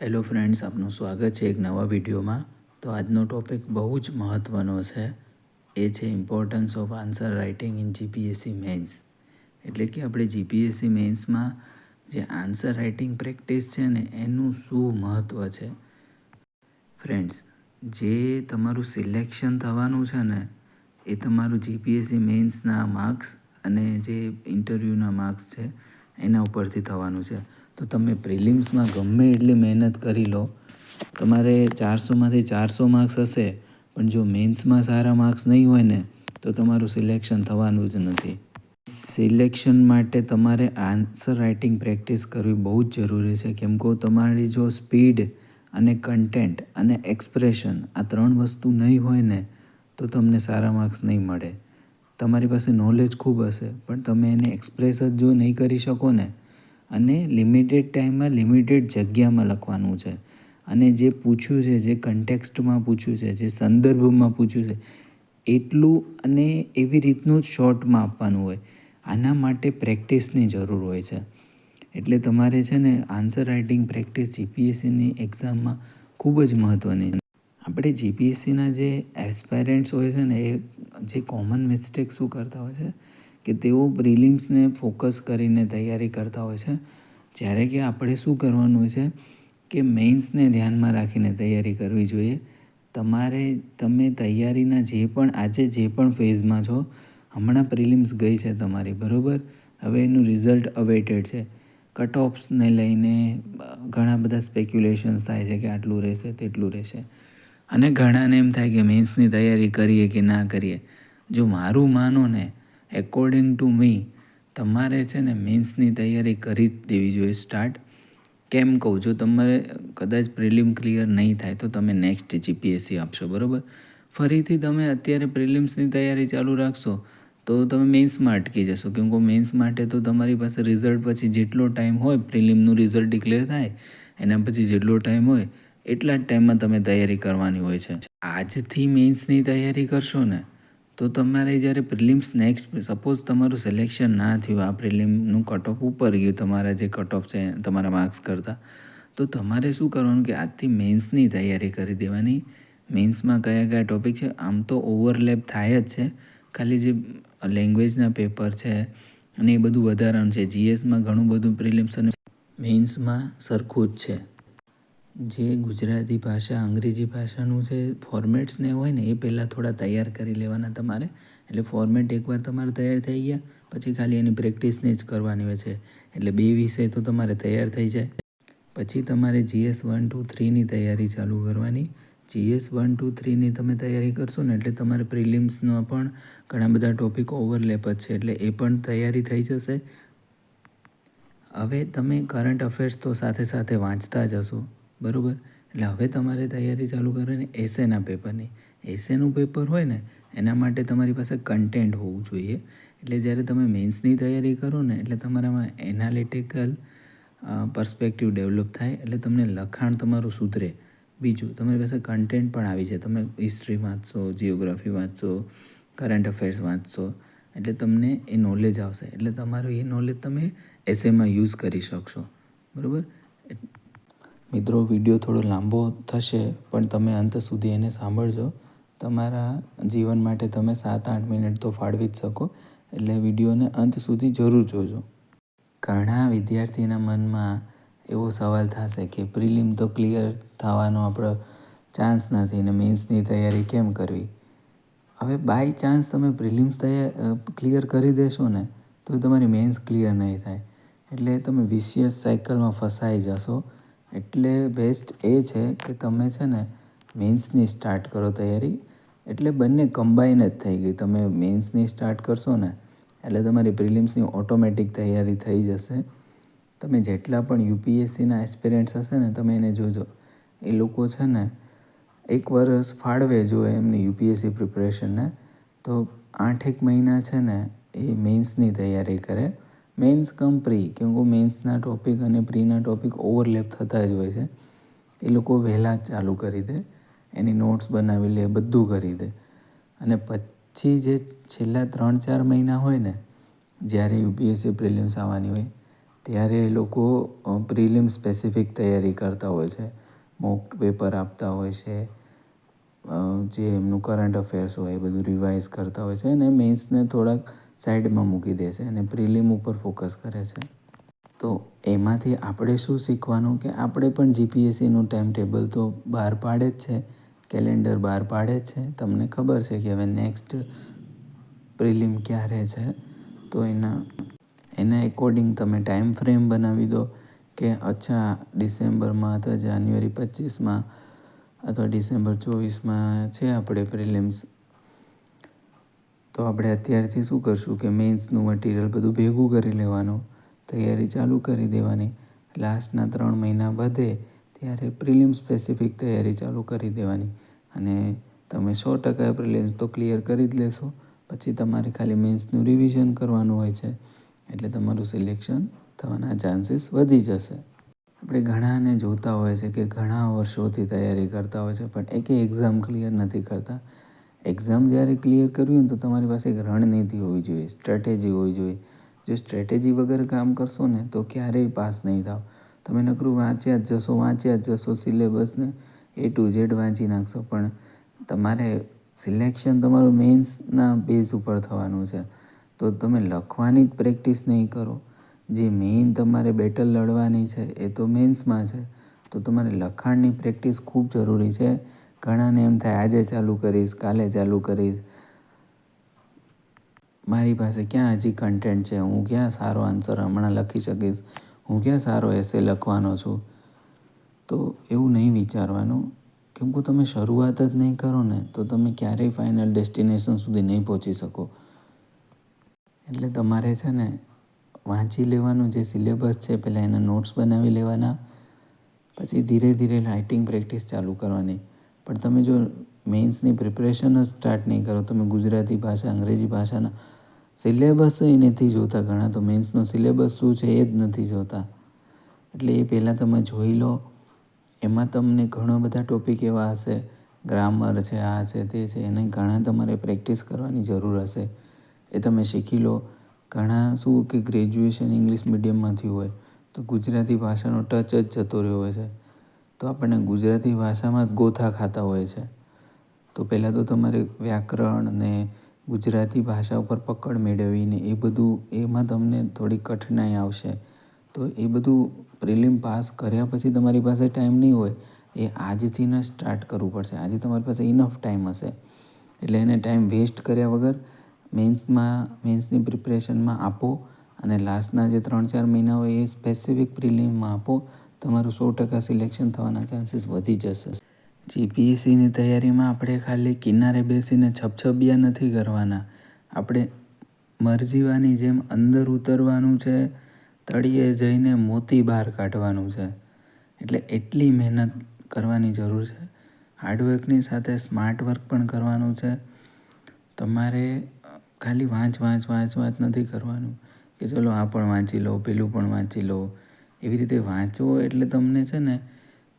Hello friends, આપનું સ્વાગત છે એક નવા વિડીયોમાં. તો આજનો ટૉપિક બહુ જ મહત્ત્વનો છે. એ છે importance of answer writing in GPSC mains. એટલે કે આપણે જીપીએસસી મેન્સમાં જે આન્સર રાઇટિંગ પ્રેક્ટિસ છે ને એનું શું મહત્ત્વ છે. ફ્રેન્ડ્સ, જે તમારું સિલેક્શન થવાનું છે ને એ તમારું જીપીએસસી મેન્સના માર્ક્સ અને જે ઇન્ટરવ્યૂના માર્ક્સ છે એના ઉપરથી થવાનું છે. તો તમે પ્રિલિમ્સમાં ગમે એટલી મહેનત કરી લો, તમારે 400માંથી 400 માર્ક્સ હશે, પણ જો મેન્સમાં સારા માર્ક્સ નહીં હોય ને તો તમારું સિલેક્શન થવાનું જ નથી. સિલેક્શન માટે તમારે આન્સર રાઇટિંગ પ્રેક્ટિસ કરવી બહુ જ જરૂરી છે, કેમ કે તમારી જો સ્પીડ અને કન્ટેન્ટ અને એક્સપ્રેશન આ 3 વસ્તુ નહીં હોય ને તો તમને સારા માર્ક્સ નહીં મળે. તમારી પાસે નોલેજ ખૂબ હશે, પણ તમે એને એક્સપ્રેસ જ જો નહીં કરી શકો ને, અને લિમિટેડ ટાઈમમાં લિમિટેડ જગ્યામાં લખવાનું છે, અને જે પૂછ્યું છે, જે કન્ટેક્સ્ટમાં પૂછ્યું છે, જે સંદર્ભમાં પૂછ્યું છે એટલું અને એવી રીતનું જ શોર્ટમાં આપવાનું હોય. આના માટે પ્રેક્ટિસની જરૂર હોય છે. એટલે તમારે છે ને આન્સર રાઇટિંગ પ્રેક્ટિસ જીપીએસસીની એક્ઝામમાં ખૂબ જ મહત્ત્વની છે. આપણે જીપીએસસીના જે એસ્પાયરન્ટ્સ હોય છે ને એ જે કોમન મિસ્ટેક શું કરતા હોય છે કે તેઓ પ્રિલિમ્સને ફોકસ કરીને તૈયારી કરતા હોય છે, જ્યારે કે આપણે શું કરવાનું હોય છે કે મેઇન્સને ધ્યાનમાં રાખીને તૈયારી કરવી જોઈએ. તમે તૈયારીના આજે જે પણ ફેઝમાં છો, હમણાં પ્રિલિમ્સ ગઈ છે તમારી, બરાબર. હવે એનું રિઝલ્ટ અવેઇટેડ છે. કટ ઓફ્સને લઈને ઘણા બધા સ્પેક્યુલેશન્સ થાય છે કે આટલું રહેશે, તેટલું રહેશે, અને ઘણાને એમ થાય કે મેન્સની તૈયારી કરીએ કે ના કરીએ. જો મારું માનો ને, એકોર્ડિંગ ટુ મી, તમારે છે ને મેન્સની તૈયારી કરી જ દેવી જોઈએ સ્ટાર્ટ. કેમ કહું, જો તમારે કદાચ પ્રિલિમ ક્લિયર નહીં થાય તો તમે નેક્સ્ટ જીપીએસસી આપશો, બરાબર. ફરીથી તમે અત્યારે પ્રિલિમ્સની તૈયારી ચાલુ રાખશો તો તમે મેન્સમાં અટકી જશો, કેમ કે મેન્સ માટે તો તમારી પાસે રિઝલ્ટ પછી જેટલો ટાઈમ હોય, પ્રિલિમનું રિઝલ્ટ ડિક્લેર થાય એના પછી જેટલો ટાઈમ હોય એટલા જ ટાઈમમાં તમે તૈયારી કરવાની હોય છે. આજથી મેન્સની તૈયારી કરશો ને તો તમારે જ્યારે પ્રિલિમ્સ નેક્સ્ટ, સપોઝ તમારું સિલેક્શન ના થયું, આ પ્રિલિમનું કટ ઓફ ઉપર ગયું તમારા જે કટ ઓફ છે તમારા માર્ક્સ કરતાં, તો તમારે શું કરવાનું કે આજથી મેન્સની તૈયારી કરી દેવાની. મેન્સમાં કયા કયા ટૉપિક છે, આમ તો ઓવરલેપ થાય જ છે, ખાલી જે લેંગ્વેજના પેપર છે અને એ બધું વધારાનું છે. જીએસમાં ઘણું બધું પ્રિલિમ્સ અને મેન્સમાં સરખું જ છે. જે ગુજરાતી ભાષા, અંગ્રેજી ભાષાનું જે ફોર્મેટ્સને હોય ને એ પહેલાં થોડા તૈયાર કરી લેવાના તમારે. એટલે ફોર્મેટ એકવાર તમારે તૈયાર થઈ ગયા પછી ખાલી એની પ્રેક્ટિસને જ કરવાની હોય છે. એટલે 2 વિષય તો તમારે તૈયાર થઈ જાય. પછી તમારે GS 1, 2, 3ની તૈયારી ચાલુ કરવાની. GS 1, 2, 3ની તમે તૈયારી કરશો ને એટલે તમારે પ્રિલિમ્સનો પણ ઘણા બધા ટૉપિક ઓવરલેપ જ છે, એટલે એ પણ તૈયારી થઈ જશે. હવે તમે કરંટ અફેર્સ તો સાથે સાથે વાંચતા જ હશો, બરાબર. એટલે હવે તમારે તૈયારી ચાલુ કરવાની એસેના પેપરની. એસેનું પેપર હોય ને એના માટે તમારી પાસે કન્ટેન્ટ હોવું જોઈએ. એટલે જ્યારે તમે મેન્સની તૈયારી કરો ને એટલે તમારામાં એનાલિટિકલ પર્સપેક્ટિવ ડેવલપ થાય, એટલે તમને લખાણ તમારું સુધરે. બીજું, તમારી પાસે કન્ટેન્ટ પણ આવી જાય. તમે હિસ્ટ્રી વાંચશો, જિયોગ્રાફી વાંચશો, કરંટ અફેર્સ વાંચશો, એટલે તમને એ નોલેજ આવશે. એટલે તમારું એ નોલેજ તમે એસેમાં યુઝ કરી શકશો, બરાબર. મિત્રો, વિડીયો થોડો લાંબો થશે પણ તમે અંત સુધી એને સાંભળજો. તમારા જીવન માટે તમે 7-8 મિનિટ તો ફાળવી જ શકો, એટલે વિડીયોને અંત સુધી જરૂર જોજો. ઘણા વિદ્યાર્થીના મનમાં એવો સવાલ થશે કે પ્રિલિમ તો ક્લિયર થવાનો આપણો ચાન્સ નથી ને મેન્સની તૈયારી કેમ કરવી. હવે બાય ચાન્સ તમે પ્રિલિમ્સ ક્લિયર કરી દેશો ને તો તમારી મેન્સ ક્લિયર નહીં થાય, એટલે તમે વિશિયસ સાયકલમાં ફસાઈ જશો. એટલે બેસ્ટ એ છે કે તમે છે ને મેન્સની સ્ટાર્ટ કરો તૈયારી. એટલે બંને કમ્બાઈન જ થઈ ગઈ. તમે મેન્સની સ્ટાર્ટ કરશો ને એટલે તમારી પ્રિલિમ્સની ઓટોમેટિક તૈયારી થઈ જશે. તમે જેટલા પણ યુપીએસસીના એસ્પિરન્ટ્સ હશે ને તમે એને જોજો, એ લોકો છે ને 1 વર્ષ ફાળવે જો એમની યુપીએસસી પ્રિપરેશનને, તો 8-1 મહિના છે ને એ મેન્સની તૈયારી કરે. મેન્સ કમ પ્રી, કેમકે મેન્સના ટૉપિક અને પ્રીના ટૉપિક ઓવરલેપ થતા જ હોય છે. એ લોકો વહેલા જ ચાલુ કરી દે, એની નોટ્સ બનાવી લે, બધું કરી દે. અને પછી જે છેલ્લા 3-4 મહિના હોય ને જ્યારે યુપીએસસી પ્રિલિમ્સ આવવાની હોય ત્યારે એ લોકો પ્રિલિમ સ્પેસિફિક તૈયારી કરતા હોય છે, મોક પેપર આપતા હોય છે, જે એમનું કરંટ અફેર્સ હોય એ બધું રિવાઇઝ કરતા હોય છે અને મેન્સને થોડાક સાઈડમાં મૂકી દે છે અને પ્રિલિમ ઉપર ફોકસ કરે છે. તો એમાંથી આપણે શું શીખવાનું કે આપણે પણ જીપીએસસીનું ટાઈમ ટેબલ તો બહાર પાડે જ છે, કેલેન્ડર બહાર પાડે જ છે. તમને ખબર છે કે હવે નેક્સ્ટ પ્રિલિમ ક્યારે છે, તો એના એકોર્ડિંગ તમે ટાઈમ ફ્રેમ બનાવી દો કે અચ્છા ડિસેમ્બરમાં અથવા જાન્યુઆરી 25માં અથવા ડિસેમ્બર 24માં છે આપણે પ્રિલિમ્સ. તો આપણે અત્યારથી શું કરશું કે મેન્સનું મટીરિયલ બધું ભેગું કરી લેવાનું, તૈયારી ચાલુ કરી દેવાની. લાસ્ટના 3 મહિના વધે ત્યારે પ્રિલિમ સ્પેસિફિક તૈયારી ચાલુ કરી દેવાની અને તમે 100% પ્રિલિમ્સ તો ક્લિયર કરી જ લેશો. પછી તમારે ખાલી મેન્સનું રિવિઝન કરવાનું હોય છે, એટલે તમારું સિલેક્શન થવાના ચાન્સીસ વધી જશે. આપણે ઘણાને જોતા હોય છે કે ઘણા વર્ષોથી તૈયારી કરતા હોય છે પણ એકેય એક્ઝામ ક્લિયર નથી કરતા. એક્ઝામ જ્યારે ક્લિયર કરવી હોય ને તો તમારી પાસે એક રણનીતિ હોવી જોઈએ, સ્ટ્રેટેજી હોવી જોઈએ. જો સ્ટ્રેટેજી વગર કામ કરશો ને તો ક્યારેય પાસ નહીં થાવ. તમે નકરું વાંચ્યા જ જશો સિલેબસને A to Z વાંચી નાખશો, પણ તમારે સિલેક્શન તમારું મેન્સના બેઝ ઉપર થવાનું છે. તો તમે લખવાની જ પ્રેક્ટિસ નહીં કરો, જે મેઇન તમારે બેટલ લડવાની છે એ તો મેન્સમાં છે, તો તમારે લખાણની પ્રેક્ટિસ ખૂબ જરૂરી છે. ઘણાને એમ થાય આજે ચાલુ કરીશ, કાલે ચાલુ કરીશ, મારી પાસે ક્યાં હજી કન્ટેન્ટ છે, હું ક્યાં સારો આન્સર હમણાં લખી શકીશ, હું ક્યાં સારો એસે લખવાનો છું. તો એવું નહીં વિચારવાનું, કેમ કે તમે શરૂઆત જ નહીં કરો ને તો તમે ક્યારેય ફાઇનલ ડેસ્ટિનેશન સુધી નહીં પહોંચી શકો. એટલે તમારે છે ને વાંચી લેવાનું જે સિલેબસ છે, પહેલાં એના નોટ્સ બનાવી લેવાના, પછી ધીરે ધીરે રાઇટિંગ પ્રેક્ટિસ ચાલુ કરવાની. પણ તમે જો મેન્સની પ્રિપરેશન જ સ્ટાર્ટ નહીં કરો, તમે ગુજરાતી ભાષા, અંગ્રેજી ભાષાના સિલેબસ નથી જોતા, ઘણા તો મેન્સનો સિલેબસ શું છે એ જ નથી જોતા. એટલે એ પહેલાં તમે જોઈ લો. એમાં તમને ઘણા બધા ટૉપિક એવા હશે, ગ્રામર છે, આ છે, તે છે, એને ઘણા તમારે પ્રેક્ટિસ કરવાની જરૂર હશે. એ તમે શીખી લો. ઘણા શું કે ગ્રેજ્યુએશન ઇંગ્લિશ મીડિયમમાંથી હોય તો ગુજરાતી ભાષાનો ટચ જ જતો રહ્યો હોય છે, તો આપણને ગુજરાતી ભાષામાં જ ગોથા ખાતા હોય છે. તો પહેલાં તો તમારે વ્યાકરણ ને ગુજરાતી ભાષા ઉપર પકડ મેળવીને એ બધું એમાં તમને થોડી કઠિનાઈ આવશે. તો એ બધું પ્રિલિમ પાસ કર્યા પછી તમારી પાસે ટાઈમ નહીં હોય, એ આજથી ન સ્ટાર્ટ કરવું પડશે. આજે તમારી પાસે ઇનફ ટાઈમ હશે, એટલે એને ટાઈમ વેસ્ટ કર્યા વગર મેન્સની પ્રિપરેશનમાં આપો અને લાસ્ટના જે 3-4 મહિના હોય એ સ્પેસિફિક પ્રિલિમમાં આપો. તમારું 100% સિલેક્શન થવાના ચાન્સીસ વધી જશે. જીપીએસસીની તૈયારીમાં આપણે ખાલી કિનારે બેસીને છબછબિયા નથી કરવાના, આપણે મરજીવાની જેમ અંદર ઉતરવાનું છે, તળિયે જઈને મોતી બહાર કાઢવાનું છે. એટલે એટલી મહેનત કરવાની જરૂર છે. હાર્ડવર્કની સાથે સ્માર્ટ વર્ક પણ કરવાનું છે. તમારે ખાલી વાંચ નથી કરવાનું કે ચલો આ પણ વાંચી લો, પેલું પણ વાંચી લો. એવી રીતે વાંચવો એટલે તમને છે ને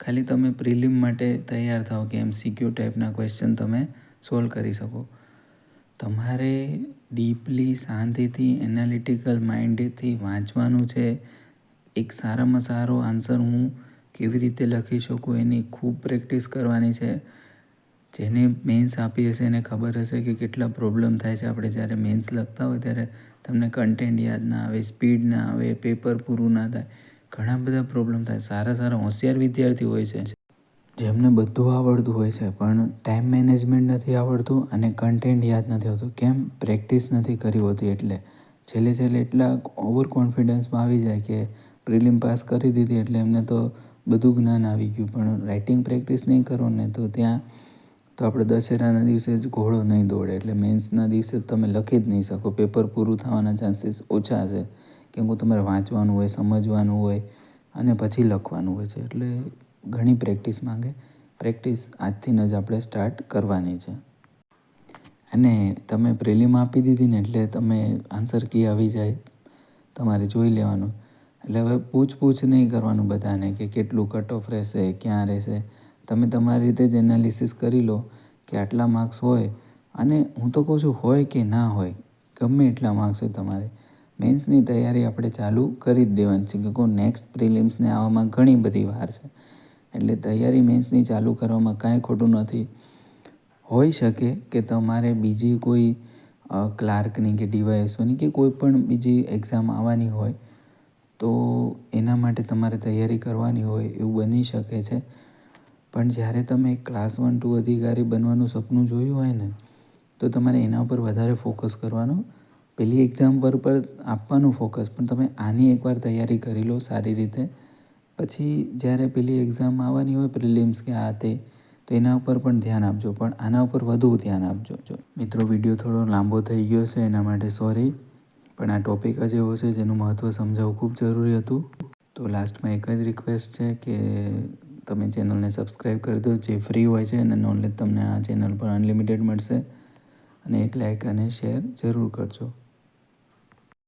ખાલી તમે પ્રિલિમ માટે તૈયાર થાઓ કે MCQ ટાઈપના ક્વેશ્ચન તમે સોલ્વ કરી શકો. તમારે ડીપલી, શાંતિથી, એનાલિટિકલ માઇન્ડથી વાંચવાનું છે. એક સારામાં સારો આન્સર હું કેવી રીતે લખી શકું એની ખૂબ પ્રેક્ટિસ કરવાની છે. જેને મેન્સ આપી હશે એને ખબર હશે કે કેટલા પ્રોબ્લેમ થાય છે. આપણે જ્યારે મેન્સ લખતા હોય ત્યારે તમને કન્ટેન્ટ યાદ ના આવે, સ્પીડ ના આવે, પેપર પૂરું ના થાય, ઘણા બધા પ્રોબ્લેમ થાય. સારા હોશિયાર વિદ્યાર્થી હોય છે જેમને બધું આવડતું હોય છે પણ ટાઈમ મેનેજમેન્ટ નથી આવડતું અને કન્ટેન્ટ યાદ નથી આવતું. કેમ? પ્રેક્ટિસ નથી કરી હોતી. એટલે છેલ્લે એટલા ઓવર કોન્ફિડન્સમાં આવી જાય કે પ્રિલિમ પાસ કરી દીધી એટલે એમને તો બધું જ્ઞાન આવી ગયું, પણ રાઇટિંગ પ્રેક્ટિસ નહીં કરો ને તો ત્યાં તો આપણે દશેરાના દિવસે જ ઘોડો નહીં દોડે. એટલે મેન્સના દિવસે તમે લખી જ નહીં શકો, પેપર પૂરું થવાના ચાન્સીસ ઓછા છે. કેમ કે તમારે વાંચવાનું હોય, સમજવાનું હોય અને પછી લખવાનું હોય છે. એટલે ઘણી પ્રેક્ટિસ માંગે. પ્રેક્ટિસ આજથી જ આપણે સ્ટાર્ટ કરવાની છે. અને તમે પ્રિલિમ આપી દીધી ને એટલે તમે આન્સર કી આવી જાય, તમારે જોઈ લેવાનું. એટલે હવે પૂછ નહીં કરવાનું બધાને કે કેટલું કટ ઓફ રહેશે, ક્યાં રહેશે. તમે તમારી રીતે જ એનાલિસિસ કરી લો કે આટલા માર્ક્સ હોય, અને હું તો કહું છું હોય કે ના હોય, ગમે એટલા માર્ક્સ હોય તમારે, મેન્સની તૈયારી આપણે ચાલુ કરી જ દેવાની છે, કે નેક્સ્ટ પ્રિલિમ્સને આવવામાં ઘણી બધી વાર છે. એટલે તૈયારી મેન્સની ચાલુ કરવામાં કાંઈ ખોટું નથી. હોઈ શકે કે તમારે બીજી કોઈ ક્લાર્કની કે ડીવાયએસઓની કે કોઈ પણ બીજી એક્ઝામ આવવાની હોય, તો એના માટે તમારે તૈયારી કરવાની હોય એવું બની શકે છે. પણ જ્યારે તમે ક્લાસ 1-2 અધિકારી બનવાનું સપનું જોયું હોય ને, તો તમારે એના ઉપર વધારે ફોકસ કરવાનું. પેલી એક્ઝામ પર આપવાનું ફોકસ, પણ તમે આની એકવાર તૈયારી કરી લો સારી રીતે. પછી જ્યારે પેલી એક્ઝામ આવવાની હોય પ્રિલિમ્સ કે આ તે, તો એના ઉપર પણ ધ્યાન આપજો, પણ આના ઉપર વધુ ધ્યાન આપજો. મિત્રો, વિડીયો થોડો લાંબો થઈ ગયો છે એના માટે સોરી, પણ આ ટૉપિક જ એવો છે જેનું મહત્ત્વ સમજાવવું ખૂબ જરૂરી હતું. તો લાસ્ટમાં એક જ રિક્વેસ્ટ છે કે તમે ચેનલને સબસ્ક્રાઈબ કરી દો, જે ફ્રી હોય છે, અને નોલેજ તમને આ ચેનલ પર અનલિમિટેડ મળશે. અને એક લાઇક અને શેર જરૂર કરજો.